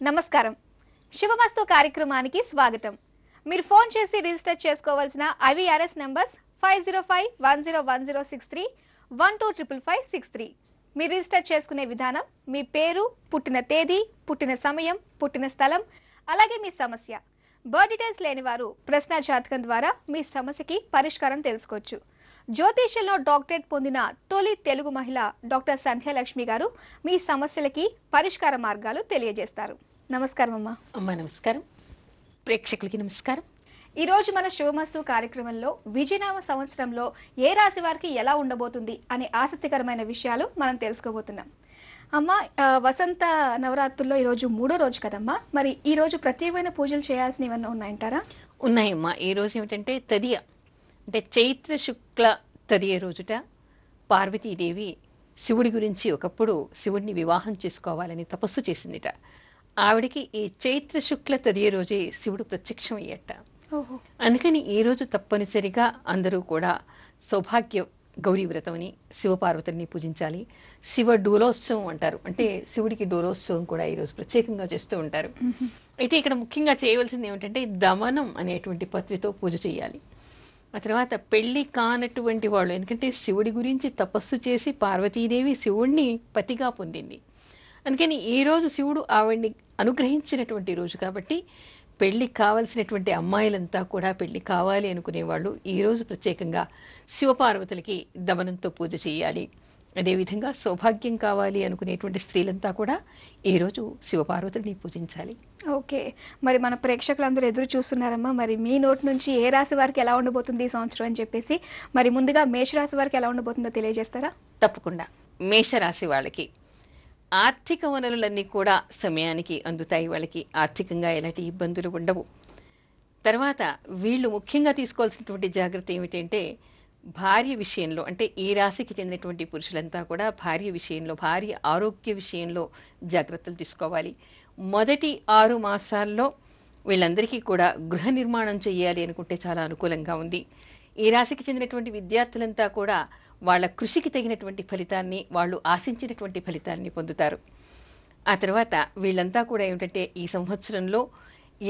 నమస్కారం. శుభమస్తు కార్యక్రమానికి స్వాగతం. మీరు ఫోన్ చేసి రిజిస్టర్ చేసుకోవాల్సిన IVRS నంబర్స్ 5051010631255563. మీరు రిజిస్టర్ చేసుకునే విధానం మీ పేరు, పుట్టిన తేదీ, పుట్టిన సమయం, పుట్టిన స్థలం, అలాగే మీ సమస్య. బర్త్ డీటెయిల్స్ లేని వారు ప్రశ్న జాతకం ద్వారా మీ సమస్యకి పరిష్కారం తెలుసుకోవచ్చు. జ్యోతిష్యంలో డాక్టరేట్ పొందిన తొలి తెలుగు మహిళ డాక్టర్ సంధ్యాలక్ష్మి గారు మీ సమస్యలకి పరిష్కార మార్గాలు తెలియజేస్తారు. నమస్కారం అమ్మా. అమ్మా నమస్కారం. ప్రేక్షకులకి నమస్కారం. ఈరోజు మన శుభమస్తు కార్యక్రమంలో విజయనామ సంవత్సరంలో ఏ రాశి వారికి ఎలా ఉండబోతుంది అనే ఆసక్తికరమైన విషయాలు మనం తెలుసుకోబోతున్నాం. అమ్మ, వసంత నవరాత్రుల్లో ఈరోజు 3వ రోజు కదమ్మా, మరి ఈరోజు ప్రత్యేకమైన పూజలు చేయాల్సినవి ఏమన్నా ఉన్నాయంటారా? ఉన్నాయమ్మా. ఈ రోజు ఏమిటంటే తదియ, అంటే చైత్ర శుక్ల తదియ రోజుట పార్వతీదేవి శివుడి గురించి ఒకప్పుడు శివుడిని వివాహం చేసుకోవాలని తపస్సు చేసిందిట. ఆవిడికి ఈ చైత్ర శుక్ల తదియ రోజే శివుడు ప్రత్యక్షం అయ్యట. అందుకని ఈ రోజు తప్పనిసరిగా అందరూ కూడా సౌభాగ్య గౌరీ వ్రతమని శివపార్వతుల్ని పూజించాలి. శివ డోలోత్సవం అంటారు, అంటే శివుడికి డోలోత్సవం కూడా ఈరోజు ప్రత్యేకంగా చేస్తూ ఉంటారు. అయితే ఇక్కడ ముఖ్యంగా చేయవలసింది ఏమిటంటే దమనం అనేటువంటి పత్రితో పూజ చేయాలి. ఆ తర్వాత పెళ్లి కానటువంటి వాళ్ళు, ఎందుకంటే శివుడి గురించి తపస్సు చేసి పార్వతీదేవి శివుణ్ణి పతిగా పొందింది. అందుకని ఈరోజు శివుడు ఆవిడ్ని అనుగ్రహించినటువంటి రోజు కాబట్టి పెళ్లి కావలసినటువంటి అమ్మాయిలంతా కూడా పెళ్లి కావాలి అనుకునేవాళ్ళు ఈరోజు ప్రత్యేకంగా శివపార్వతులకి దమనంతో పూజ చేయాలి. అదేవిధంగా సౌభాగ్యం కావాలి అనుకునేటువంటి స్త్రీలంతా కూడా ఈరోజు శివపార్వతుల్ని పూజించాలి. ఓకే, మరి మన ప్రేక్షకులందరూ ఎదురు చూస్తున్నారమ్మా. మరి మీ నోటి నుంచి ఏ రాశి వారికి ఎలా ఉండబోతుంది ఈ సంవత్సరం అని చెప్పేసి, మరి ముందుగా మేషరాశి వారికి ఎలా ఉండబోతుందో తెలియజేస్తారా? తప్పకుండా. మేషరాశి వాళ్ళకి ఆర్థిక వనరులన్నీ కూడా సమయానికి అందుతాయి. వాళ్ళకి ఆర్థికంగా ఎలాంటి ఇబ్బందులు ఉండవు. తర్వాత వీళ్ళు ముఖ్యంగా తీసుకోవాల్సినటువంటి జాగ్రత్త ఏమిటంటే భార్య విషయంలో, అంటే ఈ రాశికి చెందినటువంటి పురుషులంతా కూడా భార్య విషయంలో, భార్య ఆరోగ్య విషయంలో జాగ్రత్తలు తీసుకోవాలి. మొదటి 6 మాసాల్లో వీళ్ళందరికీ కూడా గృహ నిర్మాణం చేయాలి అనుకుంటే చాలా అనుకూలంగా ఉంది. ఈ రాశికి చెందినటువంటి విద్యార్థులంతా కూడా వాళ్ళ కృషికి తగినటువంటి ఫలితాన్ని, వాళ్ళు ఆశించినటువంటి ఫలితాన్ని పొందుతారు. ఆ తర్వాత వీళ్ళంతా కూడా ఏమిటంటే ఈ సంవత్సరంలో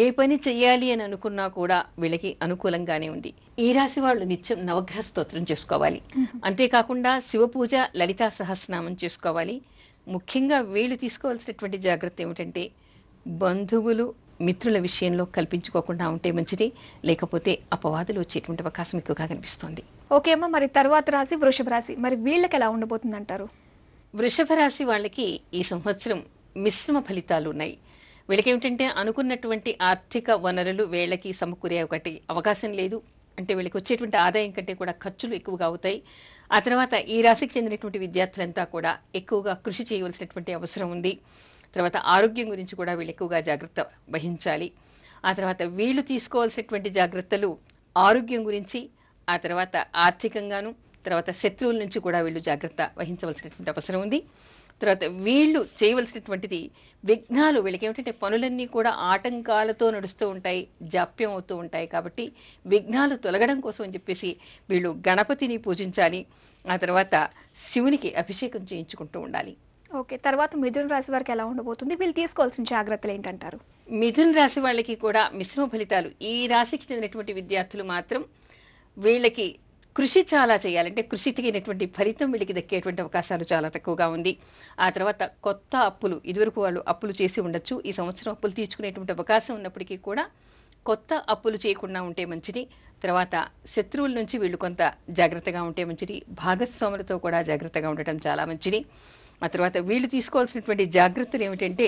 ఏ పని చెయ్యాలి అని అనుకున్నా కూడా వీళ్ళకి అనుకూలంగానే ఉంది. ఈ రాశి వాళ్ళు నిత్యం నవగ్రహ స్తోత్రం చేసుకోవాలి. అంతేకాకుండా శివపూజ, లలితా సహస్రనామం చేసుకోవాలి. ముఖ్యంగా వీళ్ళు తీసుకోవాల్సినటువంటి జాగ్రత్త ఏమిటంటే బంధువులు, మిత్రుల విషయంలో కల్పించుకోకుండా ఉంటే మంచిది, లేకపోతే అపవాదులు వచ్చేటువంటి అవకాశం ఎక్కువగా కనిపిస్తోంది. ఓకే అమ్మ, మరి తర్వాత రాశి వృషభ రాశి, మరి వీళ్ళకి ఎలా ఉండబోతుంది అంటారు? వృషభ రాశి వాళ్ళకి ఈ సంవత్సరం మిశ్రమ ఫలితాలు ఉన్నాయి. వీళ్ళకి ఏమిటంటే అనుకున్నటువంటి ఆర్థిక వనరులు వీళ్ళకి సమకూరే ఒకటి అవకాశం లేదు. అంటే వీళ్ళకి వచ్చేటువంటి ఆదాయం కంటే కూడా ఖర్చులు ఎక్కువగా అవుతాయి. ఆ తర్వాత ఈ రాశికి చెందినటువంటి విద్యార్థులంతా కూడా ఎక్కువగా కృషి చేయవలసినటువంటి అవసరం ఉంది. తర్వాత ఆరోగ్యం గురించి కూడా వీళ్ళు ఎక్కువగా జాగ్రత్త వహించాలి. ఆ తర్వాత వీళ్ళు తీసుకోవాల్సినటువంటి జాగ్రత్తలు ఆరోగ్యం గురించి, ఆ తర్వాత ఆర్థికంగాను, తర్వాత శత్రువుల నుంచి కూడా వీళ్ళు జాగ్రత్త వహించవలసినటువంటి అవసరం ఉంది. తర్వాత వీళ్ళు చేయవలసినటువంటిది విఘ్నాలు, వీళ్ళకి ఏమిటంటే పనులన్నీ కూడా ఆటంకాలతో నడుస్తూ ఉంటాయి, జాప్యం అవుతూ ఉంటాయి. కాబట్టి విఘ్నాలు తొలగడం కోసం అని చెప్పేసి వీళ్ళు గణపతిని పూజించాలి. ఆ తర్వాత శివునికి అభిషేకం చేయించుకుంటూ ఉండాలి. ఓకే, తర్వాత మిథున రాశి వారికి ఎలా ఉండబోతుంది? వీళ్ళు తీసుకోవాల్సిన జాగ్రత్తలు ఏంటంటారు? మిథున రాశి వాళ్ళకి కూడా మిశ్రమ ఫలితాలు. ఈ రాశికి చెందినటువంటి విద్యార్థులు మాత్రం వీళ్ళకి కృషి చాలా చేయాలంటే కృషి తగినటువంటి ఫలితం వీళ్ళకి దక్కేటువంటి అవకాశాలు చాలా తక్కువగా ఉంది. ఆ తర్వాత కొత్త అప్పులు, ఇదివరకు వాళ్ళు అప్పులు చేసి ఉండొచ్చు, ఈ సంవత్సరం అప్పులు తీర్చుకునేటువంటి అవకాశం ఉన్నప్పటికీ కూడా కొత్త అప్పులు చేయకుండా ఉంటే మంచిది. తర్వాత శత్రువుల నుంచి వీళ్ళు కొంత జాగ్రత్తగా ఉంటే మంచిది. భాగస్వాములతో కూడా జాగ్రత్తగా ఉండటం చాలా మంచిది. ఆ తర్వాత వీళ్ళు తీసుకోవాల్సినటువంటి జాగ్రత్తలు ఏమిటంటే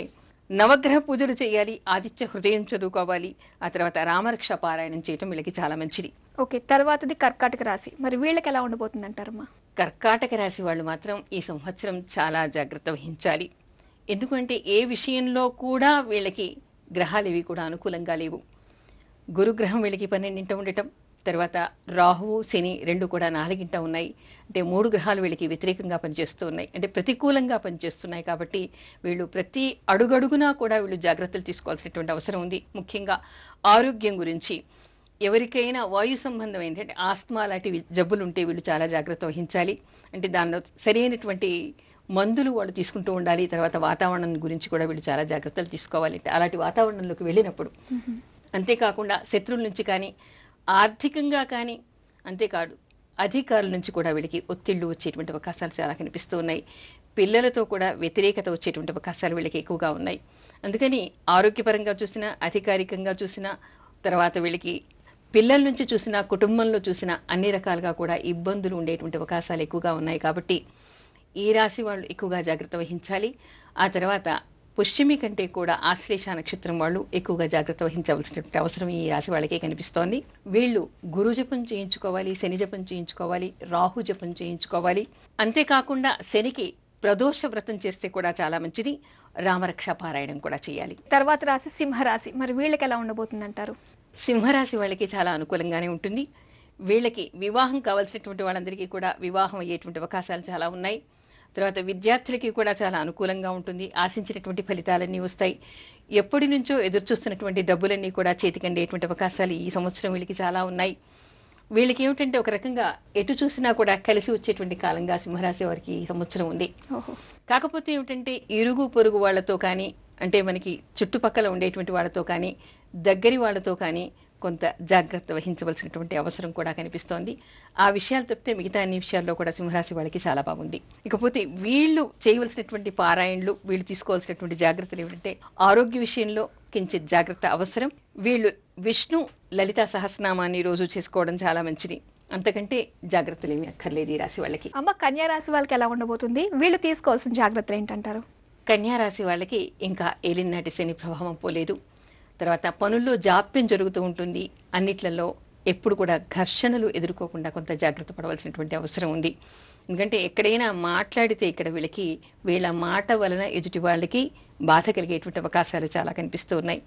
నవగ్రహ పూజలు చేయాలి, ఆదిత్య హృదయం చదువుకోవాలి, ఆ తర్వాత రామరక్ష పారాయణం చేయటం వీళ్ళకి చాలా మంచిది. ఓకే, తర్వాతది కర్కాటక రాశి, మరి వీళ్ళకి ఎలా ఉండబోతుంది అంటారమ్మా? కర్కాటక రాశి వాళ్ళు మాత్రం ఈ సంవత్సరం చాలా జాగ్రత్త వహించాలి. ఎందుకంటే ఏ విషయంలో కూడా వీళ్ళకి గ్రహాలు ఇవి కూడా అనుకూలంగా లేవు. గురుగ్రహం వీళ్ళకి 12ంట ఉండటం, తర్వాత రాహువు, శని 2 కూడా 4ంట ఉన్నాయి. అంటే 3 గ్రహాలు వీళ్ళకి వ్యతిరేకంగా పనిచేస్తూ ఉన్నాయి, అంటే ప్రతికూలంగా పనిచేస్తున్నాయి. కాబట్టి వీళ్ళు ప్రతి అడుగడుగునా కూడా వీళ్ళు జాగ్రత్తలు తీసుకోవాల్సినటువంటి అవసరం ఉంది. ముఖ్యంగా ఆరోగ్యం గురించి ఎవరికైనా వాయు సంబంధమైన ఆస్మా లాంటి జబ్బులు ఉంటే వీళ్ళు చాలా జాగ్రత్త వహించాలి. అంటే దానిలో సరైనటువంటి మందులు వాళ్ళు తీసుకుంటూ ఉండాలి. తర్వాత వాతావరణం గురించి కూడా వీళ్ళు చాలా జాగ్రత్తలు తీసుకోవాలి. అలాంటి వాతావరణంలోకి వెళ్ళినప్పుడు అంతేకాకుండా శత్రువుల నుంచి కానీ ఆర్థికంగా కానీ అంతేకాదు అధికారుల నుంచి కూడా వీళ్ళకి ఒత్తిళ్లు వచ్చేటువంటి అవకాశాలు చాలా కనిపిస్తూ ఉన్నాయి. పిల్లలతో కూడా వ్యతిరేకత వచ్చేటువంటి అవకాశాలు వీళ్ళకి ఎక్కువగా ఉన్నాయి. అందుకని ఆరోగ్యపరంగా చూసినా అధికారికంగా చూసినా తర్వాత వీళ్ళకి పిల్లల నుంచి చూసినా కుటుంబంలో చూసినా అన్ని రకాలుగా కూడా ఇబ్బందులు ఉండేటువంటి అవకాశాలు ఎక్కువగా ఉన్నాయి. కాబట్టి ఈ రాశి వాళ్ళు ఎక్కువగా జాగ్రత్త వహించాలి. ఆ తర్వాత పుష్యమి కంటే కూడా ఆశ్లేష నక్షత్రం వాళ్ళు ఎక్కువగా జాగ్రత్త వహించవలసినటువంటి అవసరం ఈ రాశి వాళ్ళకే కనిపిస్తోంది. వీళ్ళు గురు జపం చేయించుకోవాలి, శని జపం చేయించుకోవాలి, రాహు జపం చేయించుకోవాలి. అంతేకాకుండా శనికి ప్రదోష వ్రతం చేస్తే కూడా చాలా మంచిది. రామరక్ష పారాయణం కూడా చేయాలి. తర్వాత రాశి సింహరాశి, మరి వీళ్ళకి ఎలా ఉండబోతుందంటారు? సింహరాశి వాళ్ళకి చాలా అనుకూలంగానే ఉంటుంది. వీళ్ళకి వివాహం కావాల్సినటువంటి వాళ్ళందరికీ కూడా వివాహం అయ్యేటువంటి అవకాశాలు చాలా ఉన్నాయి. తర్వాత విద్యార్థులకి కూడా చాలా అనుకూలంగా ఉంటుంది. ఆశించినటువంటి ఫలితాలన్నీ వస్తాయి. ఎప్పటి నుంచో ఎదురు చూస్తున్నటువంటి డబ్బులన్నీ కూడా చేతికండేటువంటి అవకాశాలు ఈ సంవత్సరం వీళ్ళకి చాలా ఉన్నాయి. వీళ్ళకి ఏమిటంటే ఒక రకంగా ఎటు చూసినా కూడా కలిసి వచ్చేటువంటి కాలంగా సింహరాశి వారికి ఈ సంవత్సరం ఉంది. కాకపోతే ఏమిటంటే ఇరుగు పొరుగు వాళ్ళతో కానీ, అంటే మనకి చుట్టుపక్కల ఉండేటువంటి వాళ్ళతో కానీ, దగ్గరి వాళ్ళతో కానీ కొంత జాగ్రత్త వహించవలసినటువంటి అవసరం కూడా కనిపిస్తోంది. ఆ విషయాలు తప్పితే మిగతా అన్ని విషయాల్లో కూడా సింహరాశి వాళ్ళకి చాలా బాగుంది. ఇకపోతే వీళ్ళు చేయవలసినటువంటి పారాయణలు, వీళ్ళు తీసుకోవాల్సినటువంటి జాగ్రత్తలు ఏమిటంటే ఆరోగ్య విషయంలో కించిత్ జాగ్రత్త అవసరం. వీళ్ళు విష్ణు లలితా సహస్రనామాన్ని రోజు చేసుకోవడం చాలా మంచిది. అంతకంటే జాగ్రత్తలు ఏమీ అక్కర్లేదు ఈ రాశి వాళ్ళకి. అమ్మ, కన్యా రాశి వాళ్ళకి ఎలా ఉండబోతుంది? వీళ్ళు తీసుకోవాల్సిన జాగ్రత్తలు ఏంటంటారు? కన్యా రాశి వాళ్ళకి ఇంకా ఏలినాటి శని ప్రభావం పోలేదు. తర్వాత పనుల్లో జాప్యం జరుగుతూ ఉంటుంది. అన్నిట్లలో ఎప్పుడు కూడా ఘర్షణలు ఎదుర్కోకుండా కొంత జాగ్రత్త పడవలసినటువంటి అవసరం ఉంది. ఎందుకంటే ఎక్కడైనా మాట్లాడితే ఇక్కడ వీళ్ళ మాట వలన ఎదుటి వాళ్ళకి బాధ కలిగేటువంటి అవకాశాలు చాలా కనిపిస్తూ ఉన్నాయి.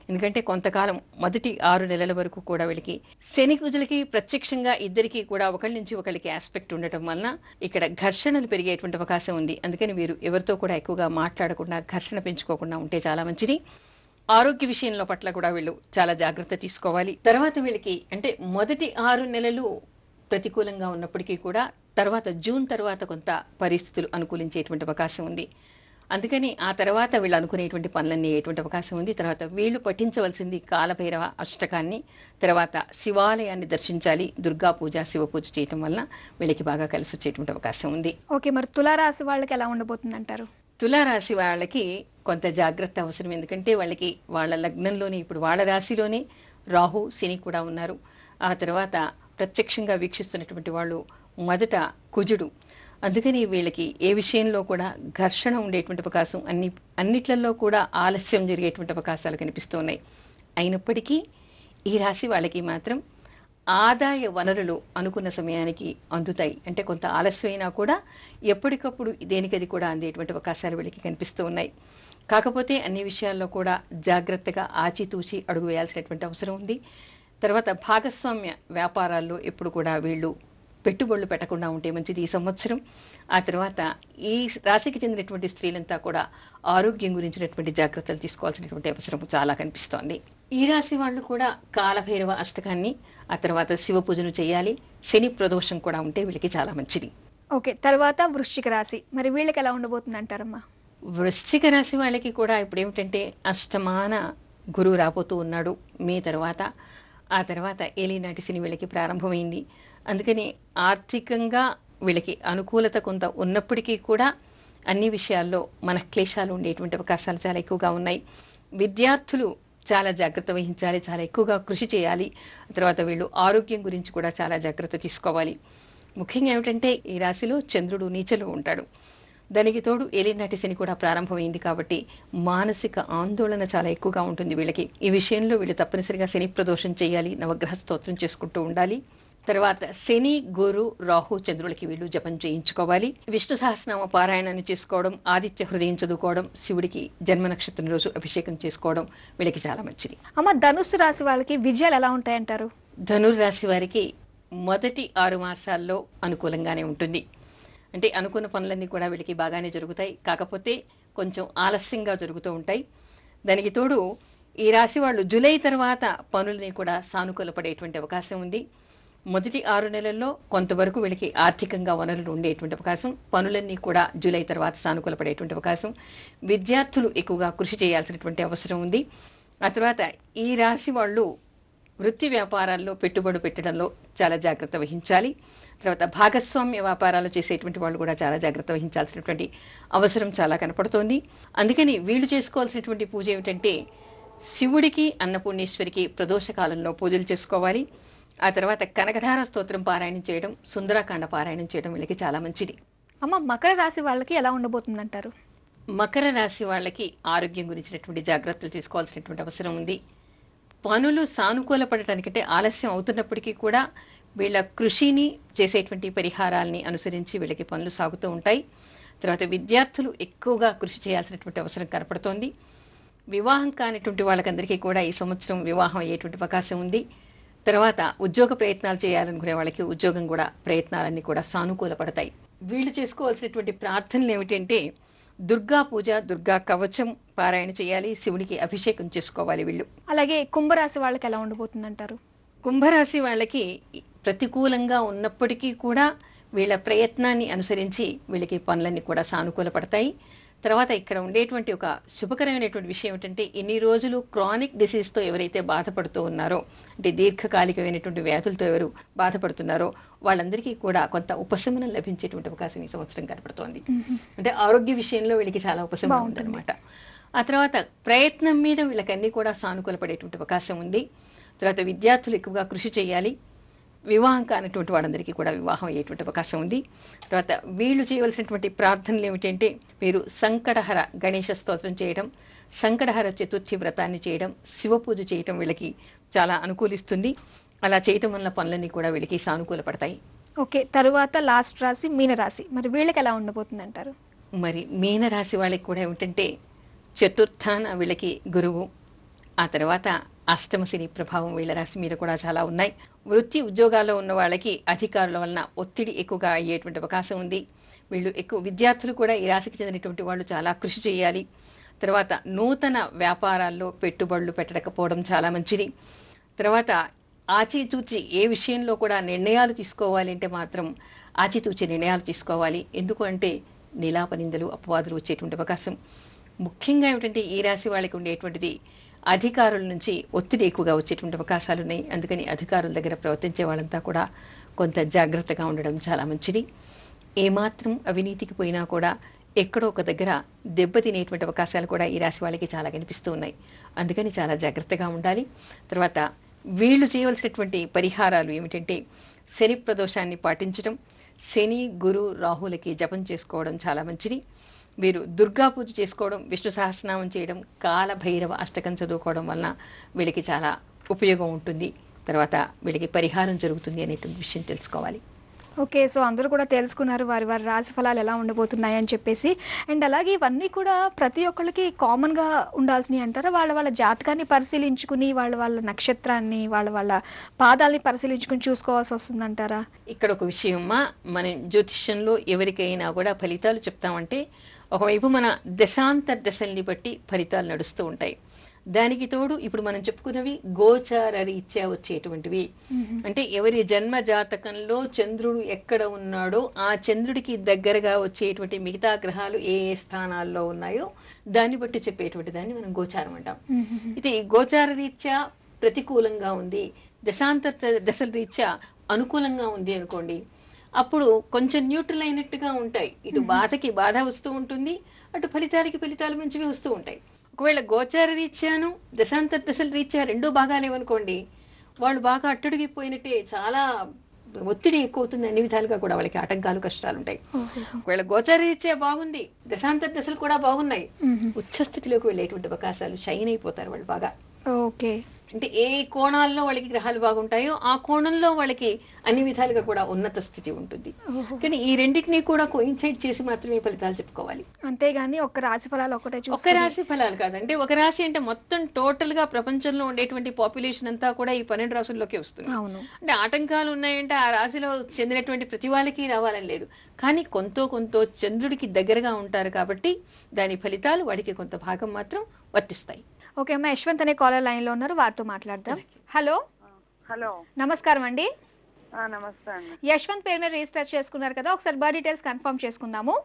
ఎందుకంటే కొంతకాలం మొదటి 6 నెలల వరకు కూడా వీళ్ళకి శని కుజులకి ప్రత్యక్షంగా ఇద్దరికి కూడా ఒకళ్ళ నుంచి ఒకళ్ళకి ఆస్పెక్ట్ ఉండటం వలన ఇక్కడ ఘర్షణలు పెరిగేటువంటి అవకాశం ఉంది. అందుకని వీరు ఎవరితో కూడా ఎక్కువగా మాట్లాడకుండా ఘర్షణ పెంచుకోకుండా ఉంటే చాలా మంచిది. ఆరోగ్య విషయంలో పట్ల కూడా వీళ్ళు చాలా జాగ్రత్త తీసుకోవాలి. తర్వాత వీళ్ళకి అంటే మొదటి 6 నెలలు ప్రతికూలంగా ఉన్నప్పటికీ కూడా తర్వాత జూన్ తర్వాత కొంత పరిస్థితులు అనుకూలించేటువంటి అవకాశం ఉంది. అందుకని ఆ తర్వాత వీళ్ళు అనుకునేటువంటి పనులన్నీ అయ్యేటువంటి అవకాశం ఉంది. తర్వాత వీళ్ళు పఠించవలసింది కాలభైరవ అష్టకాన్ని, తర్వాత శివాలయాన్ని దర్శించాలి. దుర్గా పూజ, శివ పూజ చేయటం వల్ల వీళ్ళకి బాగా కలిసి వచ్చేటువంటి అవకాశం ఉంది. ఓకే, మరి తులారాశి వాళ్ళకి ఎలా ఉండబోతుంది అంటారు? తులారాశి వాళ్ళకి కొంత జాగ్రత్త అవసరం. ఎందుకంటే వాళ్ళకి వాళ్ళ లగ్నంలోనే ఇప్పుడు వాళ్ళ రాశిలోనే రాహు శని కూడా ఉన్నారు. ఆ తర్వాత ప్రత్యక్షంగా వీక్షిస్తున్నటువంటి వాళ్ళు మొదట కుజుడు. అందుకని వీళ్ళకి ఏ విషయంలో కూడా ఘర్షణ ఉండేటువంటి అవకాశం, అన్నిట్లలో కూడా ఆలస్యం జరిగేటువంటి అవకాశాలు కనిపిస్తూ ఉన్నాయి. అయినప్పటికీ ఈ రాశి వాళ్ళకి మాత్రం ఆదాయ వనరులు అనుకున్న సమయానికి అందుతాయి. అంటే కొంత ఆలస్యమైనా కూడా ఎప్పటికప్పుడు దేనికది కూడా అందేటువంటి అవకాశాలు వీళ్ళకి కనిపిస్తూ ఉన్నాయి. కాకపోతే అన్ని విషయాల్లో కూడా జాగ్రత్తగా ఆచితూచి అడుగు వేయాల్సినటువంటి అవసరం ఉంది. తర్వాత భాగస్వామ్య వ్యాపారాల్లో ఎప్పుడు కూడా వీళ్ళు పెట్టుబడులు పెట్టకుండా ఉంటే మంచిది ఈ సంవత్సరం. ఆ తర్వాత ఈ రాశికి చెందినటువంటి స్త్రీలంతా కూడా ఆరోగ్యం గురించినటువంటి జాగ్రత్తలు తీసుకోవాల్సినటువంటి అవసరం చాలా కనిపిస్తోంది. ఈ రాశి వాళ్ళు కూడా కాలభైరవ అష్టకాన్ని, ఆ తర్వాత శివ పూజను చేయాలి. శని ప్రదోషం కూడా ఉంటే వీళ్ళకి చాలా మంచిది. ఓకే, తర్వాత వృశ్చిక రాశి, మరి వీళ్ళకి ఎలా ఉండబోతుంది అంటారమ్మా? వృశ్చిక రాశి వాళ్ళకి కూడా ఇప్పుడు ఏమిటంటే అష్టమాన గురువు రాబోతూ ఉన్నాడు మే తర్వాత. ఆ తర్వాత ఏలినాటి శని వీళ్ళకి ప్రారంభమైంది. అందుకని ఆర్థికంగా వీళ్ళకి అనుకూలత కొంత ఉన్నప్పటికీ కూడా అన్ని విషయాల్లో మనక్లేశాలు ఉండేటువంటి అవకాశాలు చాలా ఎక్కువగా ఉన్నాయి. విద్యార్థులు చాలా జాగ్రత్త వహించాలి, చాలా ఎక్కువగా కృషి చేయాలి. తర్వాత వీళ్ళు ఆరోగ్యం గురించి కూడా చాలా జాగ్రత్త తీసుకోవాలి. ముఖ్యంగా ఏమిటంటే ఈ రాశిలో చంద్రుడు నీచలో ఉంటాడు. దానికి తోడు ఏలినాటి శని కూడా ప్రారంభమైంది కాబట్టి మానసిక ఆందోళన చాలా ఎక్కువగా ఉంటుంది వీళ్ళకి. ఈ విషయంలో వీళ్ళు తప్పనిసరిగా శని ప్రదోషం చేయాలి, నవగ్రహ స్తోత్రం చేసుకుంటూ ఉండాలి. తర్వాత శని, గురు, రాహు, చంద్రులకి వీళ్ళు జపం చేయించుకోవాలి. విష్ణు సహస్రనామ పారాయణాన్ని చేసుకోవడం, ఆదిత్య హృదయం చదువుకోవడం, శివుడికి జన్మ నక్షత్రం రోజు అభిషేకం చేసుకోవడం వీళ్ళకి చాలా మంచిది. అమ్మ, ధనుస్సు రాశి వాళ్ళకి విజయాలు ఎలా ఉంటాయంటారు? ధనుర్రాశి వారికి మొదటి 6 మాసాల్లో అనుకూలంగానే ఉంటుంది. అంటే అనుకున్న పనులన్నీ కూడా వీళ్ళకి బాగానే జరుగుతాయి. కాకపోతే కొంచెం ఆలస్యంగా జరుగుతూ ఉంటాయి. దానికి తోడు ఈ రాశి వాళ్ళు జూలై తర్వాత పనులని కూడా సానుకూల పడేటువంటి అవకాశం ఉంది. మొదటి 6 నెలల్లో కొంతవరకు వీళ్ళకి ఆర్థికంగా వనరులు ఉండేటువంటి అవకాశం, పనులన్నీ కూడా జూలై తర్వాత సానుకూల పడేటువంటి అవకాశం, విద్యార్థులు ఎక్కువగా కృషి చేయాల్సినటువంటి అవసరం ఉంది. ఆ తర్వాత ఈ రాశి వాళ్ళు వృత్తి వ్యాపారాల్లో పెట్టుబడి పెట్టడంలో చాలా జాగ్రత్త వహించాలి. తర్వాత భాగస్వామ్య వ్యాపారాలు చేసేటువంటి వాళ్ళు కూడా చాలా జాగ్రత్త వహించాల్సినటువంటి అవసరం చాలా కనపడుతోంది. అందుకని వీళ్ళు చేసుకోవాల్సినటువంటి పూజ ఏమిటంటే శివుడికి అన్నపూర్ణేశ్వరికి ప్రదోష కాలంలో పూజలు చేసుకోవాలి. ఆ తర్వాత కనకధార స్తోత్రం పారాయణం చేయడం, సుందరకాండ పారాయణం చేయడం వీళ్ళకి చాలా మంచిది. అమ్మ, మకర రాశి వాళ్ళకి ఎలా ఉండబోతుందంటారు? మకర రాశి వాళ్ళకి ఆరోగ్యం గురించినటువంటి జాగ్రత్తలు తీసుకోవాల్సినటువంటి అవసరం ఉంది. పనులు సానుకూల పడటానికంటే ఆలస్యం అవుతున్నప్పటికీ కూడా వీళ్ళ కృషిని చేసేటువంటి పరిహారాలని అనుసరించి వీళ్ళకి పనులు సాగుతూ ఉంటాయి. తర్వాత విద్యార్థులు ఎక్కువగా కృషి చేయాల్సినటువంటి అవసరం కనపడుతోంది. వివాహం కానిటువంటి వాళ్ళకందరికీ కూడా ఈ సంవత్సరం వివాహం అయ్యేటువంటి అవకాశం ఉంది. తర్వాత ఉద్యోగ ప్రయత్నాలు చేయాలనుకునే వాళ్ళకి ఉద్యోగం కూడా ప్రయత్నాలన్నీ కూడా సానుకూల పడతాయి. వీళ్ళు చేసుకోవాల్సినటువంటి ప్రార్థనలు ఏమిటంటే దుర్గా పూజ, దుర్గా కవచం పారాయణ చేయాలి, శివుడికి అభిషేకం చేసుకోవాలి వీళ్ళు. అలాగే కుంభరాశి వాళ్ళకి ఎలా ఉండబోతుందంటారు? కుంభరాశి వాళ్ళకి ప్రతికూలంగా ఉన్నప్పటికీ కూడా వీళ్ళ ప్రయత్నాన్ని అనుసరించి వీళ్ళకి పనులన్నీ కూడా సానుకూల పడతాయి. తర్వాత ఇక్కడ ఉండేటువంటి ఒక శుభకరమైనటువంటి విషయం ఏమిటంటే ఇన్ని రోజులు క్రానిక్ డిసీజ్తో ఎవరైతే బాధపడుతూ ఉన్నారో, అంటే దీర్ఘకాలికమైనటువంటి వ్యాధులతో ఎవరు బాధపడుతున్నారో వాళ్ళందరికీ కూడా కొంత ఉపశమనం లభించేటువంటి అవకాశం ఈ సంవత్సరం కనపడుతోంది. అంటే ఆరోగ్య విషయంలో వీళ్ళకి చాలా ఉపశమనం ఉందన్నమాట. ఆ తర్వాత ప్రయత్నం మీద వీళ్ళకన్నీ కూడా సానుకూల పడేటువంటి అవకాశం ఉంది. తర్వాత విద్యార్థులు ఎక్కువగా కృషి చేయాలి. వివాహం కానటువంటి వాళ్ళందరికీ కూడా వివాహం అయ్యేటువంటి అవకాశం ఉంది. తర్వాత వీళ్ళు చేయవలసినటువంటి ప్రార్థనలు ఏమిటంటే మీరు సంకటహర గణేష స్తోత్రం చేయడం, సంకటహర చతుర్థి వ్రతాన్ని చేయడం, శివ పూజ చేయడం వీళ్ళకి చాలా అనుకూలిస్తుంది. అలా చేయటం వల్ల పనులన్నీ కూడా వీళ్ళకి సానుకూల పడతాయి. ఓకే, తరువాత లాస్ట్ రాశి మీనరాశి, మరి వీళ్ళకి ఎలా ఉండబోతుందంటారు? మరి మీనరాశి వాళ్ళకి కూడా ఏమిటంటే చతుర్థాన వీళ్ళకి గురువు, ఆ తర్వాత అష్టమ శని ప్రభావం వీళ్ళ రాశి మీద కూడా చాలా ఉన్నాయి. వృత్తి ఉద్యోగాల్లో ఉన్న వాళ్ళకి అధికారుల వలన ఒత్తిడి ఎక్కువగా అయ్యేటువంటి అవకాశం ఉంది. వీళ్ళు ఎక్కువ విద్యార్థులు కూడా ఈ రాశికి చెందినటువంటి వాళ్ళు చాలా కృషి చేయాలి. తర్వాత నూతన వ్యాపారాల్లో పెట్టుబడులు పెట్టకపోవడం చాలా మంచిది. తర్వాత ఆచితూచి ఏ విషయంలో కూడా నిర్ణయాలు తీసుకోవాలి అంటే మాత్రం ఆచితూచి నిర్ణయాలు తీసుకోవాలి. ఎందుకు అంటే నిలాపనిందలు, అపవాదులు వచ్చేటువంటి అవకాశం. ముఖ్యంగా ఏమిటంటే ఈ రాశి వాళ్ళకి ఉండేటువంటిది అధికారుల నుంచి ఒత్తిడి ఎక్కువగా వచ్చేటువంటి అవకాశాలు ఉన్నాయి. అందుకని అధికారుల దగ్గర ప్రవర్తించే వాళ్ళంతా కూడా కొంత జాగ్రత్తగా ఉండడం చాలా మంచిది. ఏమాత్రం అవినీతికి పోయినా కూడా ఎక్కడో ఒక దగ్గర దెబ్బతినేటువంటి అవకాశాలు కూడా ఈ రాశి వాళ్ళకి చాలా కనిపిస్తూ ఉన్నాయి. అందుకని చాలా జాగ్రత్తగా ఉండాలి. తర్వాత వీళ్ళు చేయవలసినటువంటి పరిహారాలు ఏమిటంటే శని ప్రదోషాన్ని పాటించడం, శని, గురు, రాహులకి జపం చేసుకోవడం చాలా మంచిది. వీరు దుర్గా పూజ చేసుకోవడం, విష్ణు సహస్రనామం చేయడం, కాలభైరవ అష్టకం చదువుకోవడం వలన వీళ్ళకి చాలా ఉపయోగం ఉంటుంది. తర్వాత వీళ్ళకి పరిహారం జరుగుతుంది అనేటువంటి విషయం తెలుసుకోవాలి. ఓకే, సో అందరూ కూడా తెలుసుకున్నారు వారి వారి రాశి ఫలాలు ఎలా ఉండబోతున్నాయి అని చెప్పేసి. అండ్ అలాగే ఇవన్నీ కూడా ప్రతి ఒక్కళ్ళకి కామన్గా ఉండాల్సినవి అంటారా? వాళ్ళ వాళ్ళ జాతకాన్ని పరిశీలించుకుని వాళ్ళ వాళ్ళ నక్షత్రాన్ని వాళ్ళ వాళ్ళ పాదాలని పరిశీలించుకుని చూసుకోవాల్సి వస్తుందంటారా? ఇక్కడ ఒక విషయమ్మా, మనం జ్యోతిష్యంలో ఎవరికైనా కూడా ఫలితాలు చెప్తామంటే ఒకవైపు మన దశాంతర దశల్ని బట్టి ఫలితాలు నడుస్తూ ఉంటాయి. దానికి తోడు ఇప్పుడు మనం చెప్పుకున్నవి గోచార రీత్యా వచ్చేటువంటివి. అంటే ఎవరి జన్మ జాతకంలో చంద్రుడు ఎక్కడ ఉన్నాడో ఆ చంద్రుడికి దగ్గరగా వచ్చేటువంటి మిగతా గ్రహాలు ఏ ఏ స్థానాల్లో ఉన్నాయో దాన్ని బట్టి చెప్పేటువంటి దాన్ని మనం గోచారం అంటాం. ఇది గోచార రీత్యా ప్రతికూలంగా ఉంది, దశాంతర దశల రీత్యా అనుకూలంగా ఉంది అనుకోండి, అప్పుడు కొంచెం న్యూట్రల్ అయినట్టుగా ఉంటాయి. ఇటు బాధకి బాధ వస్తూ ఉంటుంది, అటు ఫలితాలకి ఫలితాలు మంచివి వస్తూ ఉంటాయి. ఒకవేళ గోచార రీత్యాను దశాంతర దశల రీత్యా రెండూ బాగాలేవనుకోండి, వాళ్ళు బాగా అట్టడిగిపోయినట్టే, చాలా ఒత్తిడి ఎక్కువ అవుతుంది, అన్ని విధాలుగా కూడా వాళ్ళకి ఆటంకాలు, కష్టాలు ఉంటాయి. ఒకవేళ గోచార రీత్యా బాగుంది, దశాంతర దశలు కూడా బాగున్నాయి, ఉచ్చస్థితిలోకి వెళ్ళేటువంటి అవకాశాలు, షైన్ అయిపోతారు వాళ్ళు బాగా. ఓకే, అంటే ఏ కోణాల్లో వాళ్ళకి గ్రహాలు బాగుంటాయో ఆ కోణంలో వాళ్ళకి అన్ని విధాలుగా కూడా ఉన్నత స్థితి ఉంటుంది. కానీ ఈ రెండింటినీ కూడా కోయిన్సైడ్ చేసి మాత్రమే ఫలితాలు చెప్పుకోవాలి. అంతేగాని ఒక రాశి ఫలాలు ఒకటే ఒక రాశి ఫలాలు కాదంటే, ఒక రాశి అంటే మొత్తం టోటల్ గా ప్రపంచంలో ఉండేటువంటి పాపులేషన్ అంతా కూడా ఈ 12 రాశుల్లోకి వస్తుంది. అంటే ఆటంకాలు ఉన్నాయంటే ఆ రాశిలో చెందినటువంటి ప్రతి వాళ్ళకి రావాలని లేదు, కానీ కొంత చంద్రుడికి దగ్గరగా ఉంటారు కాబట్టి దాని ఫలితాలు వాడికి కొంత భాగం మాత్రం వర్తిస్తాయి. ఓకే అమ్మ, యశ్వంత్ అనే కాలర్ లైన్ లో ఉన్నారు, వారితో మాట్లాడదాం. హలో. హలో, నమస్కారం అండి. నమస్తే అండి. యశ్వంత్ పేరు మీద రిజిస్టర్ చేసుకున్నారు కదా, ఒకసారి బర్త్ డీటెయిల్స్ కన్ఫర్మ్ చేసుకుందాము.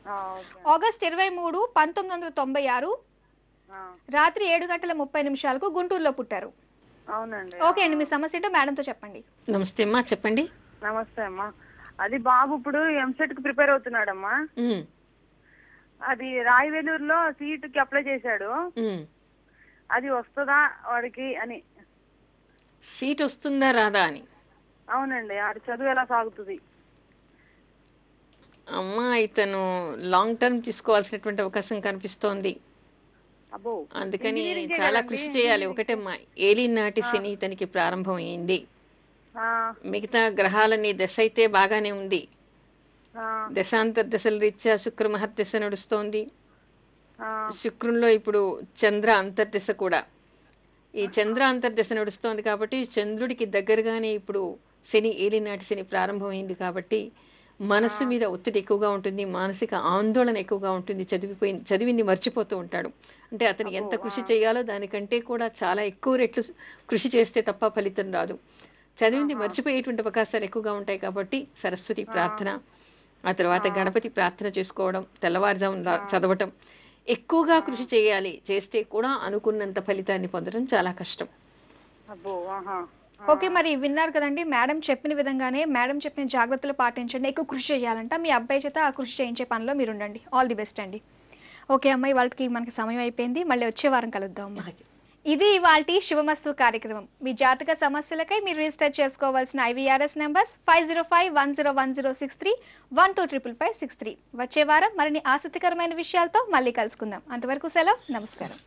ఓకే. ఆగస్ట్ 23, 1996 రాత్రి 7:30 గుంటూరులో పుట్టారు. అవునండి. ఓకే అండి, మీ సమస్య ఏంటో మేడంతో చెప్పండి. నమస్తే అమ్మా, చెప్పండి. నమస్తే అమ్మా. అది బాబు ఇప్పుడు ఎంసెట్ కి ప్రిపేర్ అవుతున్నాడమ్మా. ఉమ్, అది రాయవేలూరులో సీట్ కి అప్లై చేశాడు. ఉమ్. అది వస్తుందా వాడికి అని. సీట్ వస్తుందా రాదా అని. అవునండి. ఆడి చదువు ఎలా సాగుతుంది? అమ్మా, ఇతను లాంగ్ టర్మ్ తీసుకోవాల్సినటువంటి అవకాశం కనిపిస్తోంది. అబ్బో. అందుకని ఇంజనీరింగే చాలా కదండి. కృషి చేయాలి. ఒకటేమ్మా, ఏలినాటి శని ఇతనికి ప్రారంభమైంది. ఆ, మిగతా గ్రహాలని దశ అయితే బాగానే ఉంది. ఆ, దశాంతర దశల రీత్యా శుక్ర మహర్దశ నడుస్తోంది. ఆ, శుక్రుల్లో ఇప్పుడు చంద్ర అంతర్దశ కూడా. ఈ చంద్ర అంతర్దశ నడుస్తోంది కాబట్టి చంద్రుడికి దగ్గరగానే ఇప్పుడు శని, ఏలినాటి శని ప్రారంభమైంది కాబట్టి మనస్సు మీద ఒత్తిడి ఎక్కువగా ఉంటుంది, మానసిక ఆందోళన ఎక్కువగా ఉంటుంది, చదివింది మర్చిపోతూ ఉంటాడు. అంటే అతను ఎంత కృషి చేయాలో దానికంటే కూడా చాలా ఎక్కువ రెట్లు కృషి చేస్తే తప్ప ఫలితం రాదు. చదివింది మర్చిపోయేటువంటి అవకాశాలు ఎక్కువగా ఉంటాయి కాబట్టి సరస్వతి ప్రార్థన, ఆ తర్వాత గణపతి ప్రార్థన చేసుకోవడం, తెల్లవారుజామున చదవటం, ఎక్కువగా కృషి చేయాలి. చేస్తే కూడా అనుకున్నంత ఫలితాన్ని పొందడం చాలా కష్టం. అబ్బో. ఆహా. ఓకే, మరి విన్నారు కదండి, మేడం చెప్పిన విధంగానే మేడం చెప్పిన జాగ్రత్తలు పాటించండి. ఎక్కువ కృషి చేయాలంట. మీ అబ్బాయి చేత ఆ కృషి చేయించే పనిలో మీరు ఉండండి. ఆల్ ది బెస్ట్ అండి. ఓకే అమ్మాయి, వాళ్ళకి మనకి సమయం అయిపోయింది. మళ్ళీ వచ్చే వారం కలుద్దాం అమ్మా. ఇది ఇవాల్టి శుభమస్తు కార్యక్రమం. మీ జాతక సమస్యలకై మీరు రిజిస్టర్ చేసుకోవాల్సిన IVRS నెంబర్స్ 505101063123 125563. వచ్చే వారం మరిన్ని ఆసక్తికరమైన విషయాలతో మళ్ళీ కలుసుకుందాం. అంతవరకు సెలవు. నమస్కారం.